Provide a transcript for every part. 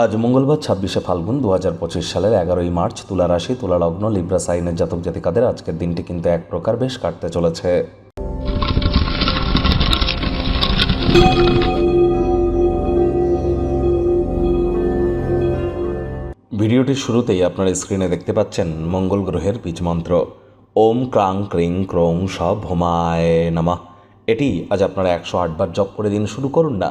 আজ মঙ্গলবার ২৬শে ফাল্গুন ২০২৫ সালের ১১ই মার্চ। তুলা রাশি, তুলা লগ্ন, লিব্রা সাইনের জাতক জাতিকাদের আজকের দিনটি কিন্তু এক প্রকার বেশ কাটতে চলেছে। ভিডিওটির শুরুতেই আপনারা স্ক্রিনে দেখতে পাচ্ছেন মঙ্গল গ্রহের বীজ মন্ত্র ওম ক্রাং ক্রিং ক্রৌং স ভৌমায় নমঃ। এটি আজ আপনারা ১০৮ বার জপ করে দিন শুরু করুন না।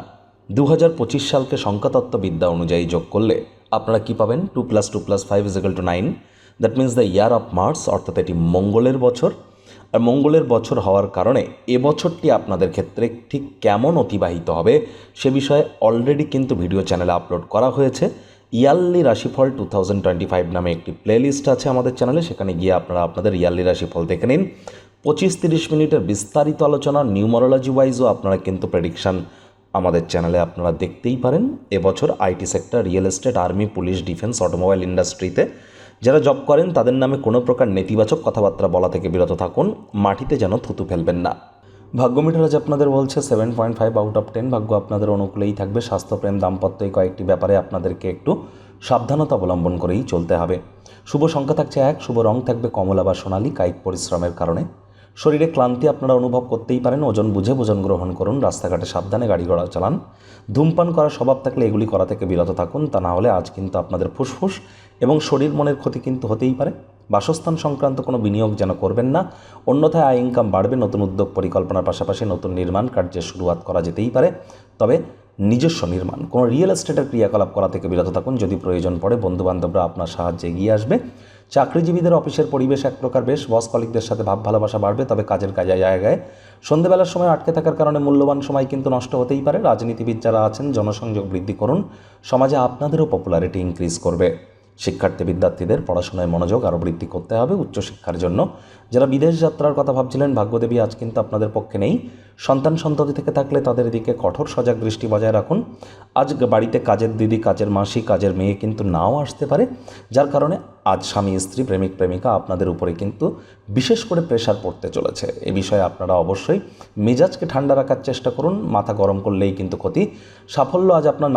২০২৫ সালকে সংখ্যাতত্ত্ববিদ্যা অনুযায়ী যোগ করলে আপনারা কি পাবেন? 2+2+5=9। That means the year of Mars, অর্থাৎ এটি মঙ্গলের বছর। আর মঙ্গলের বছর হওয়ার কারণে এবছরটি আপনাদের ক্ষেত্রে ঠিক কেমন অতিবাহিত হবে সে বিষয়ে অলরেডি কিন্তু ভিডিও চ্যানেলে আপলোড করা হয়েছে। ইয়ারলি রাশিফল 2025 নামে একটি প্লেলিস্ট আছে আমাদের চ্যানেলে, সেখানে গিয়ে আপনারা আপনাদের ইয়ারলি রাশিফল দেখে নিন। 25-30 মিনিটের বিস্তারিত আলোচনা নিউমারোলজি ওয়াইজও আপনারা কিন্তু প্রেডিকশান আমাদের চ্যানেলে আপনারা দেখতেই পারেন। এবছর IT sector, real estate, army, police, defence, automobile ইন্ডাস্ট্রিতে যারা জব করেন তাদের নামে কোনো প্রকার নেতিবাচক কথাবার্তা বলা থেকে বিরত থাকুন। মাটিতে যেন থুতু ফেলবেন না। ভাগ্য মিটার আজ আপনাদের বলছে 7.5/10। ভাগ্য আপনাদের অনুকূলেই থাকবে। স্বাস্থ্য, প্রেম, দাম্পত্য এই কয়েকটি ব্যাপারে আপনাদেরকে একটু সাবধানতা অবলম্বন করেই চলতে হবে। শুভ সংখ্যা থাকছে 1, শুভ রং থাকবে কমলা বা সোনালি। কায়িক পরিশ্রমের কারণে শরীরে ক্লান্তি আপনারা অনুভব করতেই পারেন। ওজন বুঝে ভোজন গ্রহণ করুন। রাস্তাঘাটে সাবধানে গাড়ি ঘোড়া চালান। ধূমপান করার স্বভাব থাকলে এগুলি করা থেকে বিরত থাকুন। তা না হলে আজ কিন্তু আপনাদের ফুসফুস এবং শরীর মনের ক্ষতি কিন্তু হতেই পারে। বাসস্থান সংক্রান্ত কোনো বিনিয়োগ যেন করবেন না, অন্যথায় আয় ইনকাম বাড়বে। নতুন উদ্যোগ পরিকল্পনার পাশাপাশি নতুন নির্মাণ কার্যের শুরুয়াত করা যেতেই পারে, তবে নিজস্ব নির্মাণ। কোনো রিয়েল এস্টেটের ক্রিয়াকলাপ করা থেকে বিরত থাকুন। যদি প্রয়োজন পড়ে বন্ধুবান্ধবরা আপনার সাহায্যে এগিয়ে আসবে। চাকরিজীবীদের অফিসের পরিবেশ এক প্রকার বেশ। বস কলিগদের সাথে ভাব ভালোবাসা বাড়বে, তবে কাজের জায়গায় সন্ধ্যেবেলার সময় আটকে থাকার কারণে মূল্যবান সময় কিন্তু নষ্ট হতেই পারে। রাজনীতিবিদ যারা আছেন জনসংযোগ বৃদ্ধি করুন, সমাজে আপনাদেরও পপুলারিটি ইনক্রিজ করবে। শিক্ষার্থী বিদ্যার্থীদের পড়াশোনায় মনোযোগ আরও বৃদ্ধি করতে হবে উচ্চশিক্ষার জন্য। যারা বিদেশ যাত্রার কথা ভাবছিলেন, ভাগ্যদেবী আজ কিন্তু আপনাদের পক্ষে নেই। সন্তান সন্ততি থেকে থাকলে তাদের দিকে কঠোর সজাগ দৃষ্টি বজায় রাখুন। আজ বাড়িতে কাজের দিদি, কাজের মাসি, কাজের মেয়ে কিন্তু নাও আসতে পারে, যার কারণে আজ স্বামী, স্ত্রী, প্রেমিক প্রেমিকা আপনাদের উপরে কিন্তু বিশেষ করে প্রেশার পড়তে চলেছে। এ বিষয়ে আপনারা অবশ্যই মেজাজকে ঠান্ডা রাখার চেষ্টা করুন। মাথা গরম করলেই কিন্তু ক্ষতি। সাফল্য আজ আপনার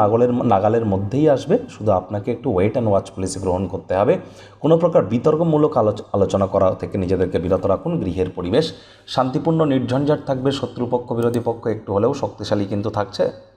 নাগালের মধ্যেই আসবে। শুধু আপনাকে একটু ওয়েট অ্যান্ড ওয়াচ পলিসি গ্রহণ করতে হবে। কোনো প্রকার বিতর্কমূলক আলোচনা করা থেকে নিজেদেরকে বিরত রাখুন। গৃহের পরিবেশ শান্তিপূর্ণ, নির্ঝঞ্ঝাট থাকবে। শত্রুপক্ষ, বিরোধী পক্ষ একটু হলেও শক্তিশালী কিন্তু থাকছে।